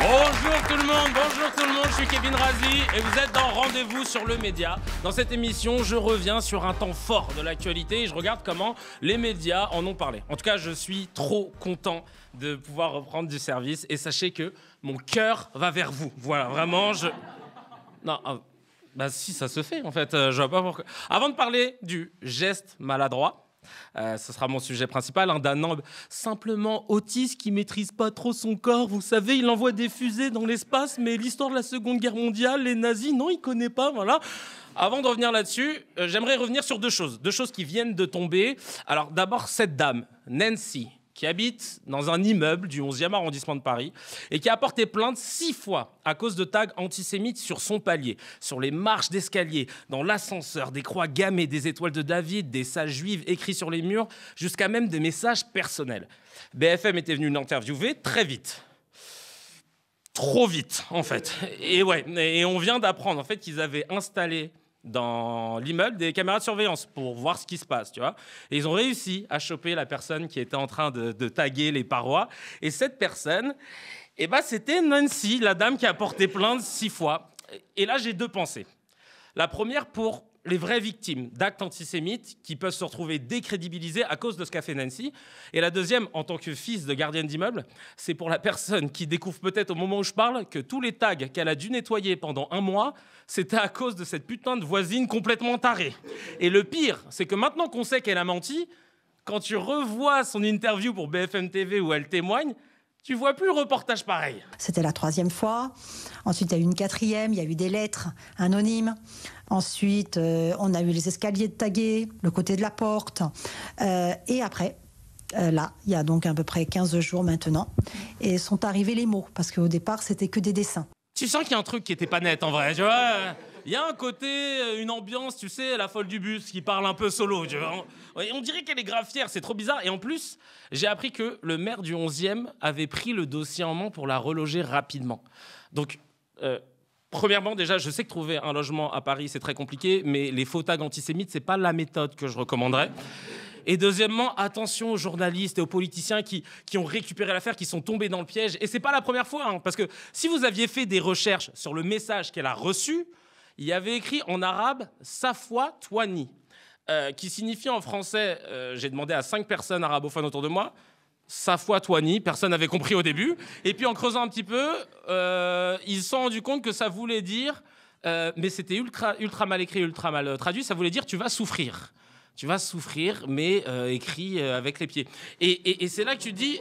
Bonjour tout le monde, je suis Kevin Razi et vous êtes dans Rendez-vous sur le média. Dans cette émission, je reviens sur un temps fort de l'actualité et je regarde comment les médias en ont parlé. En tout cas, je suis trop content de pouvoir reprendre du service et sachez que mon cœur va vers vous. Voilà, vraiment, je... Non, bah si, ça se fait en fait, je vois pas pourquoi. Avant de parler du geste maladroit, ce sera mon sujet principal, d'un homme simplement autiste qui maîtrise pas trop son corps. Vous savez, il envoie des fusées dans l'espace, mais l'histoire de la Seconde Guerre mondiale, les nazis, non, il connaît pas, voilà. Avant de revenir là-dessus, j'aimerais revenir sur deux choses qui viennent de tomber. Alors d'abord, cette dame, Nancy, qui habite dans un immeuble du 11e arrondissement de Paris et qui a porté plainte 6 fois à cause de tags antisémites sur son palier, sur les marches d'escalier, dans l'ascenseur, des croix gammées, des étoiles de David, des salles juives écrits sur les murs, jusqu'à même des messages personnels. BFM était venu l'interviewer très vite. Trop vite, en fait. Et on vient d'apprendre en fait qu'ils avaient installé dans l'immeuble des caméras de surveillance pour voir ce qui se passe, tu vois. Et ils ont réussi à choper la personne qui était en train de taguer les parois. Et cette personne, eh ben, c'était Nancy, la dame qui a porté plainte 6 fois. Et là, j'ai deux pensées. La première pour les vraies victimes d'actes antisémites qui peuvent se retrouver décrédibilisées à cause de ce qu'a fait Nancy. Et la deuxième, en tant que fils de gardienne d'immeuble, c'est pour la personne qui découvre peut-être au moment où je parle que tous les tags qu'elle a dû nettoyer pendant 1 mois, c'était à cause de cette putain de voisine complètement tarée. Et le pire, c'est que maintenant qu'on sait qu'elle a menti, quand tu revois son interview pour BFM TV où elle témoigne, tu vois plus le reportage pareil. C'était la 3e fois. Ensuite, il y a eu une 4e, il y a eu des lettres anonymes. Ensuite, on a eu les escaliers tagués, le côté de la porte. Et après, là, il y a donc à peu près 15 jours maintenant, et sont arrivés les mots, parce qu'au départ, c'était que des dessins. Tu sens qu'il y a un truc qui était pas net en vrai, tu vois. Il y a un côté, une ambiance, tu sais, la folle du bus qui parle un peu solo, tu vois. On dirait qu'elle est grave fière, c'est trop bizarre. Et en plus, j'ai appris que le maire du 11e avait pris le dossier en main pour la reloger rapidement. Donc, premièrement, déjà, je sais que trouver un logement à Paris, c'est très compliqué, mais les faux tags antisémites, c'est pas la méthode que je recommanderais. Et deuxièmement, attention aux journalistes et aux politiciens qui ont récupéré l'affaire, qui sont tombés dans le piège. Et c'est pas la première fois, hein, parce que si vous aviez fait des recherches sur le message qu'elle a reçu, il y avait écrit en arabe « Safwa Touani », qui signifie en français, j'ai demandé à 5 personnes arabophones autour de moi, « Safwa Touani », personne n'avait compris au début. Et puis en creusant un petit peu, ils se sont rendus compte que ça voulait dire, mais c'était ultra mal écrit, ultra mal traduit, ça voulait dire « tu vas souffrir ». Tu vas souffrir, mais écrit avec les pieds. Et c'est là que tu te dis...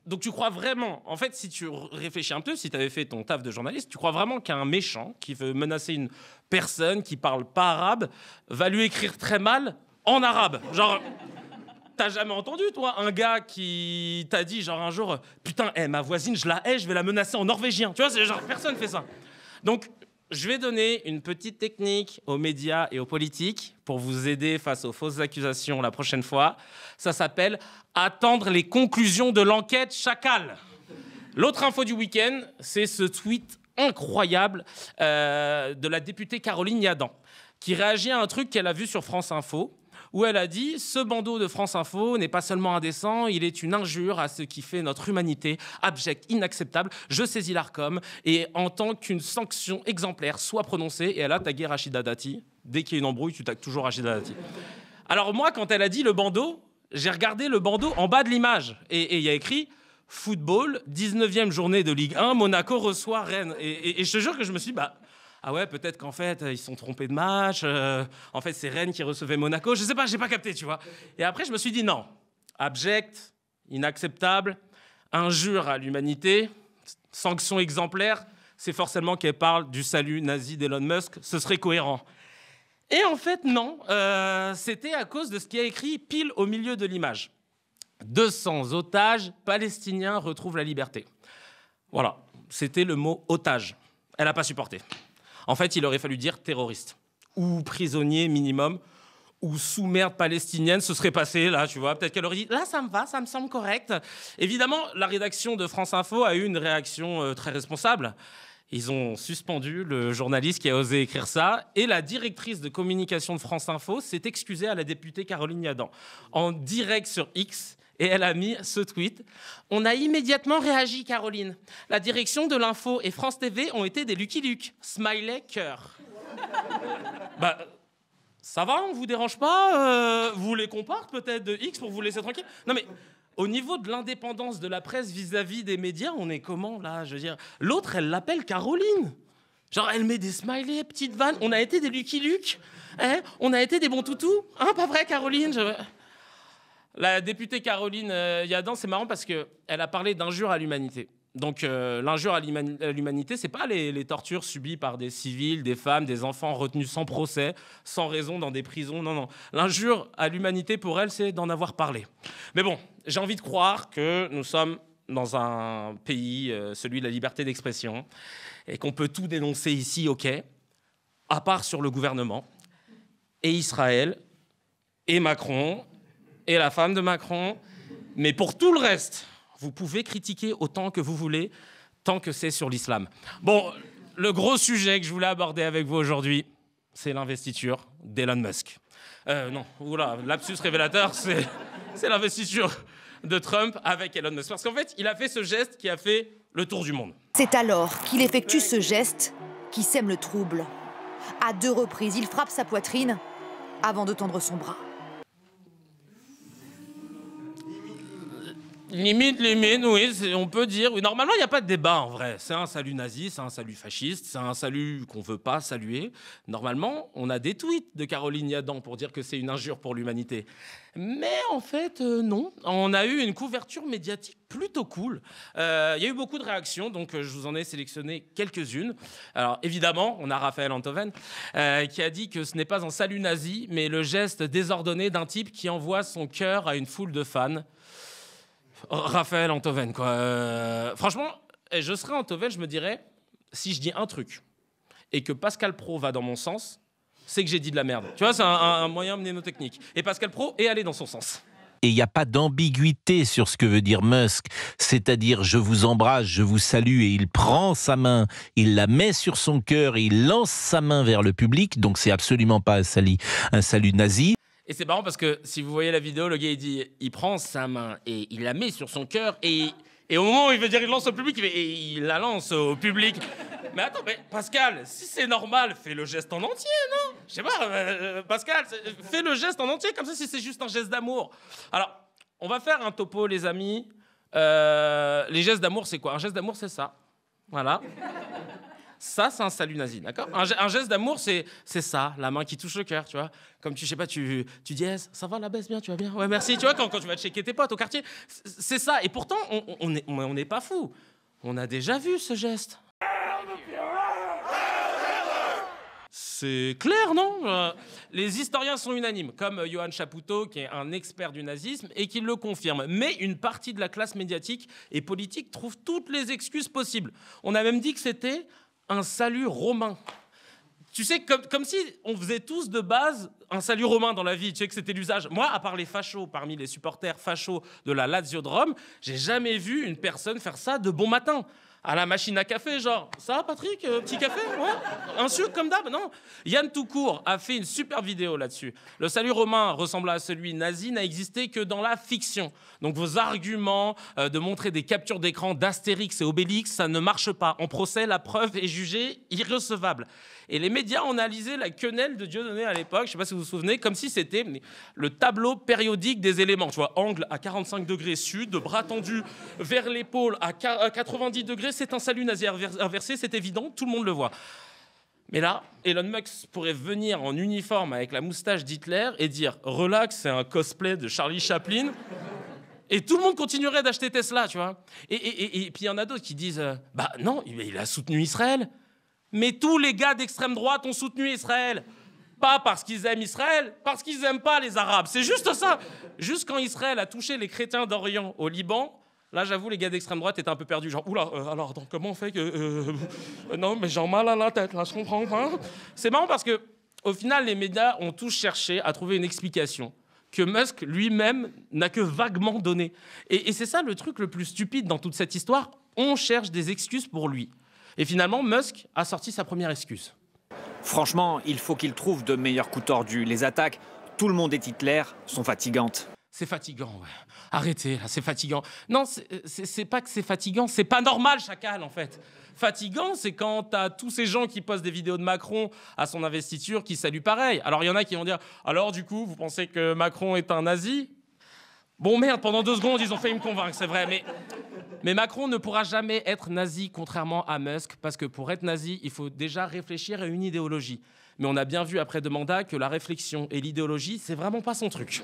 Donc tu crois vraiment, en fait, si tu réfléchis un peu, si tu avais fait ton taf de journaliste, tu crois vraiment qu'un méchant qui veut menacer une personne qui parle pas arabe va lui écrire très mal en arabe. Genre, t'as jamais entendu, toi, un gars qui t'a dit, genre un jour, putain, ma voisine, je la hais, je vais la menacer en norvégien. Tu vois, c'est genre, personne fait ça. Donc, je vais donner une petite technique aux médias et aux politiques pour vous aider face aux fausses accusations la prochaine fois. Ça s'appelle « Attendre les conclusions de l'enquête chacal ». L'autre info du week-end, c'est ce tweet incroyable de la députée Caroline Yadan, qui réagit à un truc qu'elle a vu sur France Info, où elle a dit « Ce bandeau de France Info n'est pas seulement indécent, il est une injure à ce qui fait notre humanité, abject, inacceptable. Je saisis l'Arcom et en tant qu'une sanction exemplaire soit prononcée. » Et elle a tagué Rachida Dati. Dès qu'il y a une embrouille, tu tagues toujours Rachida Dati. Alors moi, quand elle a dit le bandeau, j'ai regardé le bandeau en bas de l'image. Et il y a écrit « Football, 19e journée de Ligue 1, Monaco reçoit Rennes ». Et je te jure que je me suis dit « Ah ouais, peut-être qu'en fait, ils se sont trompés de match. En fait, c'est Rennes qui recevait Monaco. Je sais pas, j'ai pas capté, tu vois. Et après, je me suis dit non. Abject, inacceptable, injure à l'humanité, sanction exemplaire, c'est forcément qu'elle parle du salut nazi d'Elon Musk. Ce serait cohérent. Et en fait, non. C'était à cause de ce qui est écrit pile au milieu de l'image. 200 otages palestiniens retrouvent la liberté. Voilà, c'était le mot otage. Elle n'a pas supporté. En fait, il aurait fallu dire terroriste ou prisonnier minimum ou sous-merde palestinienne, ce serait passé, là, tu vois. Peut-être qu'elle aurait dit, là, ça me va, ça me semble correct. Évidemment, la rédaction de France Info a eu une réaction très responsable. Ils ont suspendu le journaliste qui a osé écrire ça. Et la directrice de communication de France Info s'est excusée à la députée Caroline Yadan en direct sur X. Et elle a mis ce tweet. On a immédiatement réagi, Caroline. La direction de l'info et France TV ont été des Lucky Luke. Smiley cœur. Bah, ça va, on vous dérange pas vous voulez qu'on parte peut-être de X pour vous laisser tranquille? Non mais, au niveau de l'indépendance de la presse vis-à-vis des médias, on est comment là? Je veux dire, l'autre, elle l'appelle Caroline. Genre, elle met des smileys, petites vannes. On a été des Lucky Luke. Hein, on a été des bons toutous. Hein, pas vrai, Caroline? La députée Caroline Yadan, c'est marrant parce qu'elle a parlé d'injures à l'humanité. Donc l'injure à l'humanité, c'est pas les tortures subies par des civils, des femmes, des enfants retenus sans procès, sans raison dans des prisons. Non, non. L'injure à l'humanité, pour elle, c'est d'en avoir parlé. Mais bon, j'ai envie de croire que nous sommes dans un pays, celui de la liberté d'expression, et qu'on peut tout dénoncer ici, ok, à part sur le gouvernement, et Israël, et Macron, et la femme de Macron. Mais pour tout le reste, vous pouvez critiquer autant que vous voulez, tant que c'est sur l'islam. Bon, le gros sujet que je voulais aborder avec vous aujourd'hui, c'est l'investiture d'Elon Musk. Non, oula, lapsus révélateur, c'est l'investiture de Trump avec Elon Musk. Parce qu'en fait, il a fait ce geste qui a fait le tour du monde. C'est alors qu'il effectue ce geste qui sème le trouble. À 2 reprises, il frappe sa poitrine avant de tendre son bras. Limite, oui, on peut dire. Oui, normalement, il n'y a pas de débat en vrai. C'est un salut nazi, c'est un salut fasciste, c'est un salut qu'on ne veut pas saluer. Normalement, on a des tweets de Caroline Yadan pour dire que c'est une injure pour l'humanité. Mais en fait, non. On a eu une couverture médiatique plutôt cool. Il y a eu beaucoup de réactions, donc je vous en ai sélectionné quelques-unes. Alors évidemment, on a Raphaël Antoven qui a dit que ce n'est pas un salut nazi, mais le geste désordonné d'un type qui envoie son cœur à une foule de fans. Raphaël Antoven, quoi. Franchement, je serais Antoven, je me dirais, si je dis un truc et que Pascal Praud va dans mon sens, c'est que j'ai dit de la merde. Tu vois, c'est un moyen mnémotechnique. Et Pascal Praud est allé dans son sens. Et il n'y a pas d'ambiguïté sur ce que veut dire Musk, c'est-à-dire je vous embrasse, je vous salue, et il prend sa main, il la met sur son cœur et il lance sa main vers le public, donc c'est absolument pas un salut nazi. Et c'est marrant parce que si vous voyez la vidéo, le gars il prend sa main et il la met sur son cœur et au moment où il veut dire il lance au public, il la lance au public. Mais attends, mais Pascal, si c'est normal, fais le geste en entier, non? Je sais pas, Pascal, fais le geste en entier, comme ça si c'est juste un geste d'amour. Alors, on va faire un topo, les amis. Les gestes d'amour, c'est quoi? Un geste d'amour, c'est ça. Voilà. Ça, c'est un salut nazi, d'accord? Un geste d'amour, c'est ça, la main qui touche le cœur, tu vois. Comme tu, je sais pas, tu dis, ça va, la baisse bien, tu vas bien? Ouais, merci, tu vois, quand tu vas checker tes potes au quartier. C'est ça, et pourtant, on n'est pas fou. On a déjà vu ce geste. C'est clair, non? Les historiens sont unanimes, comme Johan Chapoutot, qui est un expert du nazisme, et qui le confirme. Mais une partie de la classe médiatique et politique trouve toutes les excuses possibles. On a même dit que c'était un salut romain. Tu sais, comme si on faisait tous de base un salut romain dans la vie. Tu sais que c'était l'usage. Moi, à part les fachos, parmi les supporters fachos de la Lazio de Rome, j'ai jamais vu une personne faire ça de bon matin. À la machine à café, genre, ça va Patrick, petit café? Ouais. Un sucre comme d'hab? Non. Yann Toucourt a fait une super vidéo là-dessus. Le salut romain ressemblant à celui nazi n'a existé que dans la fiction. Donc vos arguments de montrer des captures d'écran d'Astérix et Obélix, ça ne marche pas. En procès, la preuve est jugée irrecevable. Et les médias ont analysé la quenelle de Dieudonné à l'époque, je ne sais pas si vous vous souvenez, comme si c'était le tableau périodique des éléments. Tu vois, angle à 45 degrés sud, bras tendu vers l'épaule à 90 degrés, c'est un salut nazi inversé, c'est évident, tout le monde le voit. Mais là, Elon Musk pourrait venir en uniforme avec la moustache d'Hitler et dire « Relax, c'est un cosplay de Charlie Chaplin ». Et tout le monde continuerait d'acheter Tesla, tu vois. Et puis il y en a d'autres qui disent « Bah non, il a soutenu Israël ». Mais tous les gars d'extrême droite ont soutenu Israël. Pas parce qu'ils aiment Israël, parce qu'ils n'aiment pas les Arabes. C'est juste ça. Juste quand Israël a touché les chrétiens d'Orient au Liban, là, j'avoue, les gars d'extrême droite étaient un peu perdus. Genre, oula, alors, attends, comment on fait que... non, mais j'ai mal à la tête, là, je comprends pas. C'est marrant parce que, au final, les médias ont tous cherché à trouver une explication que Musk lui-même n'a que vaguement donnée. Et c'est ça le truc le plus stupide dans toute cette histoire. On cherche des excuses pour lui. Et finalement, Musk a sorti sa première excuse. Franchement, il faut qu'il trouve de meilleurs coups tordus. Les attaques, tout le monde est Hitler, sont fatigantes. C'est fatigant, ouais. Arrêtez, là, c'est fatigant. Non, c'est pas que c'est fatigant, c'est pas normal, Chacal, en fait. Fatigant, c'est quand t'as tous ces gens qui postent des vidéos de Macron à son investiture qui saluent pareil. Alors, il y en a qui vont dire « Alors, du coup, vous pensez que Macron est un nazi ?» Bon, merde, pendant 2 secondes, ils ont failli me convaincre, c'est vrai, mais Macron ne pourra jamais être nazi, contrairement à Musk, parce que pour être nazi, il faut déjà réfléchir à une idéologie. Mais on a bien vu après 2 mandats que la réflexion et l'idéologie, c'est vraiment pas son truc.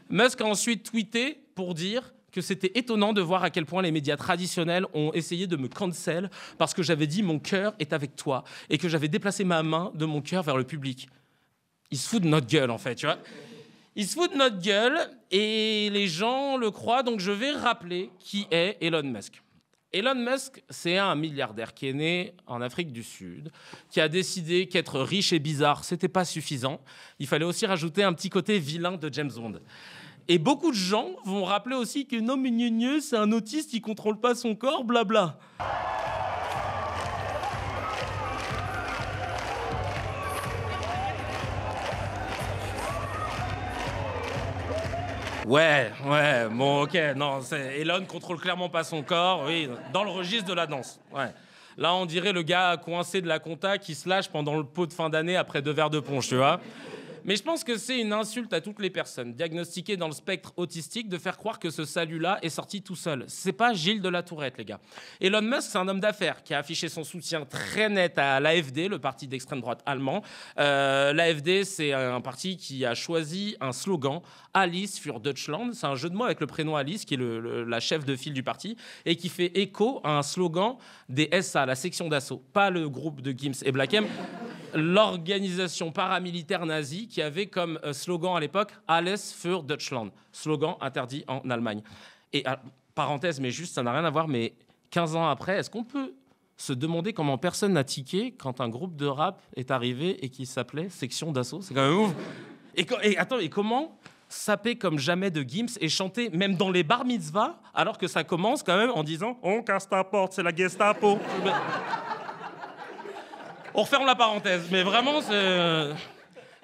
Musk a ensuite tweeté pour dire que c'était étonnant de voir à quel point les médias traditionnels ont essayé de me cancel parce que j'avais dit « mon cœur est avec toi » et que j'avais déplacé ma main de mon cœur vers le public. Il se fout de notre gueule, en fait, tu vois. Il se fout de notre gueule et les gens le croient, donc je vais rappeler qui est Elon Musk. Elon Musk, c'est un milliardaire qui est né en Afrique du Sud, qui a décidé qu'être riche et bizarre, c'était pas suffisant. Il fallait aussi rajouter un petit côté vilain de James Bond. Et beaucoup de gens vont rappeler aussi que non, mais gneu, c'est un autiste qui contrôle pas son corps, blabla. Ouais, bon, ok, non, Elon contrôle clairement pas son corps, oui, dans le registre de la danse, ouais. Là, on dirait le gars coincé de la compta qui se lâche pendant le pot de fin d'année après 2 verres de punch, tu vois. Mais je pense que c'est une insulte à toutes les personnes diagnostiquées dans le spectre autistique de faire croire que ce salut-là est sorti tout seul. C'est pas Gilles de la Tourette, les gars. Elon Musk, c'est un homme d'affaires qui a affiché son soutien très net à l'AfD, le parti d'extrême droite allemand. L'AfD, c'est un parti qui a choisi un slogan, Alice für Deutschland. C'est un jeu de mots avec le prénom Alice, qui est la chef de file du parti, et qui fait écho à un slogan des SA, la section d'assaut, pas le groupe de Gims et Black M. L'organisation paramilitaire nazie qui avait comme slogan à l'époque « Alles für Deutschland », slogan interdit en Allemagne. Et parenthèse, mais juste, ça n'a rien à voir, mais 15 ans après, est-ce qu'on peut se demander comment personne n'a tiqué quand un groupe de rap est arrivé et qui s'appelait Section d'Assaut? C'est quand même ouf. Et comment saper comme jamais de Gims et chanter même dans les bar mitzvahs alors que ça commence quand même en disant « On casse ta porte, c'est la Gestapo ». On referme la parenthèse, mais vraiment, c'est...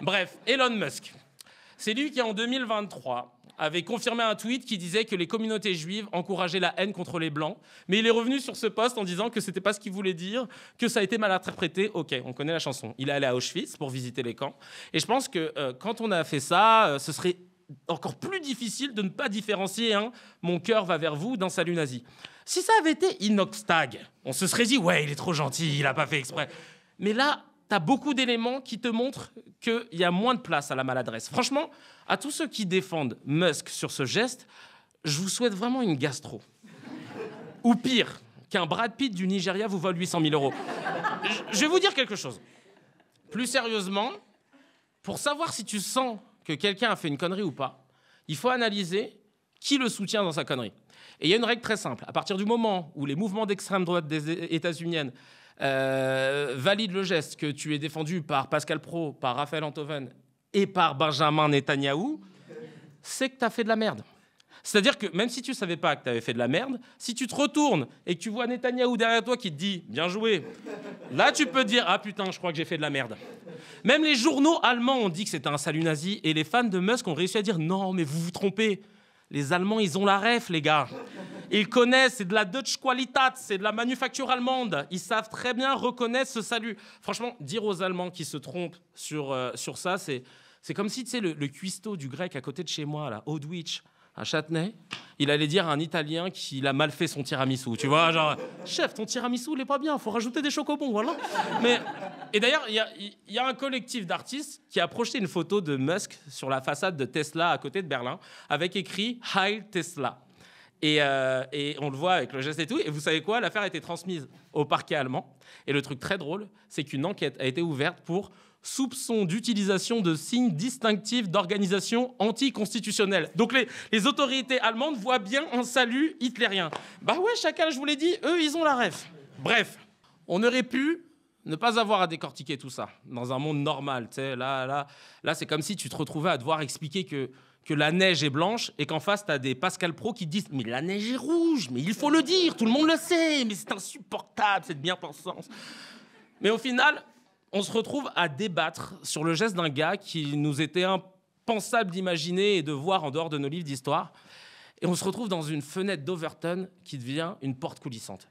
Bref, Elon Musk. C'est lui qui, en 2023, avait confirmé un tweet qui disait que les communautés juives encourageaient la haine contre les Blancs, mais il est revenu sur ce post en disant que c'était pas ce qu'il voulait dire, que ça a été mal interprété. Ok, on connaît la chanson. Il est allé à Auschwitz pour visiter les camps. Et je pense que quand on a fait ça, ce serait encore plus difficile de ne pas différencier un « mon cœur va vers vous » d'un salut nazi. Si ça avait été Inoxtag, on se serait dit « ouais, il est trop gentil, il a pas fait exprès ». Mais là, tu as beaucoup d'éléments qui te montrent qu'il y a moins de place à la maladresse. Franchement, à tous ceux qui défendent Musk sur ce geste, je vous souhaite vraiment une gastro. Ou pire, qu'un Brad Pitt du Nigeria vous vole 800 000 euros. Je vais vous dire quelque chose. Plus sérieusement, pour savoir si tu sens que quelqu'un a fait une connerie ou pas, il faut analyser qui le soutient dans sa connerie. Et il y a une règle très simple. À partir du moment où les mouvements d'extrême droite des États-Uniennes valide le geste que tu es défendu par Pascal Praud, par Raphaël Antoven et par Benjamin Netanyahou, c'est que tu as fait de la merde. C'est-à-dire que même si tu ne savais pas que tu avais fait de la merde, si tu te retournes et que tu vois Netanyahou derrière toi qui te dit « bien joué », là tu peux te dire « ah putain, je crois que j'ai fait de la merde ». Même les journaux allemands ont dit que c'était un salut nazi et les fans de Musk ont réussi à dire « non, mais vous vous trompez ». Les Allemands, ils ont la ref, les gars. Ils connaissent, c'est de la Deutsche Qualität, c'est de la manufacture allemande. Ils savent très bien reconnaître ce salut. Franchement, dire aux Allemands qui se trompent sur ça, c'est comme si, tu sais, le cuistot du grec à côté de chez moi, là, Audwich, à Châtenay, il allait dire à un Italien qu'il a mal fait son tiramisu. Tu vois, genre, chef, ton tiramisu, il est pas bien, faut rajouter des chocobons, voilà. Et d'ailleurs, il y a un collectif d'artistes qui a projeté une photo de Musk sur la façade de Tesla à côté de Berlin, avec écrit « Heil Tesla ». Et on le voit avec le geste et tout. Et vous savez quoi? L'affaire a été transmise au parquet allemand. Et le truc très drôle, c'est qu'une enquête a été ouverte pour soupçon d'utilisation de signes distinctifs d'organisation anticonstitutionnelle. Donc les autorités allemandes voient bien un salut hitlérien. Bah ouais, chacun, je vous l'ai dit, eux, ils ont la ref. Bref, on aurait pu ne pas avoir à décortiquer tout ça dans un monde normal. Là, c'est comme si tu te retrouvais à devoir expliquer que la neige est blanche et qu'en face, tu as des Pascal Praud qui disent « mais la neige est rouge, mais il faut le dire, tout le monde le sait, mais c'est insupportable, cette bien-pensance ». Mais au final, on se retrouve à débattre sur le geste d'un gars qui nous était un impensable d'imaginer et de voir en dehors de nos livres d'histoire. Et on se retrouve dans une fenêtre d'Overton qui devient une porte coulissante.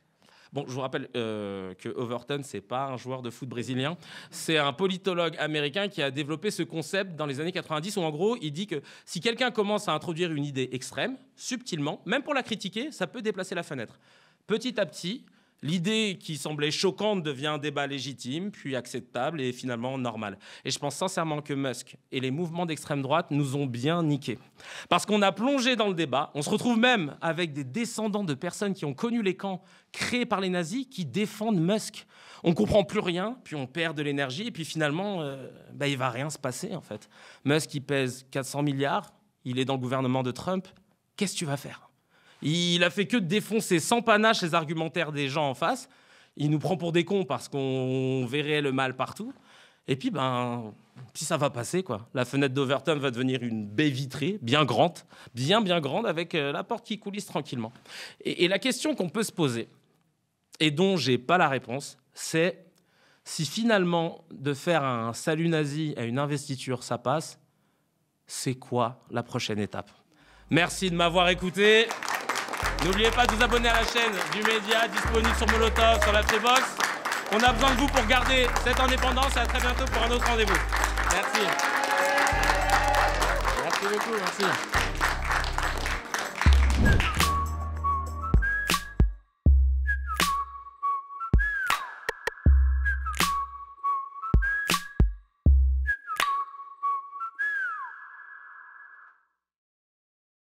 Bon, je vous rappelle que Overton, c'est pas un joueur de foot brésilien, c'est un politologue américain qui a développé ce concept dans les années 90 où en gros, il dit que si quelqu'un commence à introduire une idée extrême, subtilement, même pour la critiquer, ça peut déplacer la fenêtre. Petit à petit, l'idée qui semblait choquante devient un débat légitime, puis acceptable et finalement normal. Et je pense sincèrement que Musk et les mouvements d'extrême droite nous ont bien niqués. Parce qu'on a plongé dans le débat, on se retrouve même avec des descendants de personnes qui ont connu les camps créés par les nazis qui défendent Musk. On ne comprend plus rien, puis on perd de l'énergie, et puis finalement, il ne va rien se passer en fait. Musk, il pèse 400 milliards, il est dans le gouvernement de Trump. Qu'est-ce que tu vas faire ? Il a fait que de défoncer sans panache les argumentaires des gens en face. Il nous prend pour des cons parce qu'on verrait le mal partout. Et puis, puis ça va passer, quoi. La fenêtre d'Overton va devenir une baie vitrée, bien grande, bien grande, avec la porte qui coulisse tranquillement. Et la question qu'on peut se poser, et dont j'ai pas la réponse, c'est si finalement de faire un salut nazi à une investiture, ça passe, c'est quoi la prochaine étape ? Merci de m'avoir écouté. N'oubliez pas de vous abonner à la chaîne du média disponible sur Molotov, sur la Box. On a besoin de vous pour garder cette indépendance et à très bientôt pour un autre rendez-vous. Merci. Merci beaucoup, merci.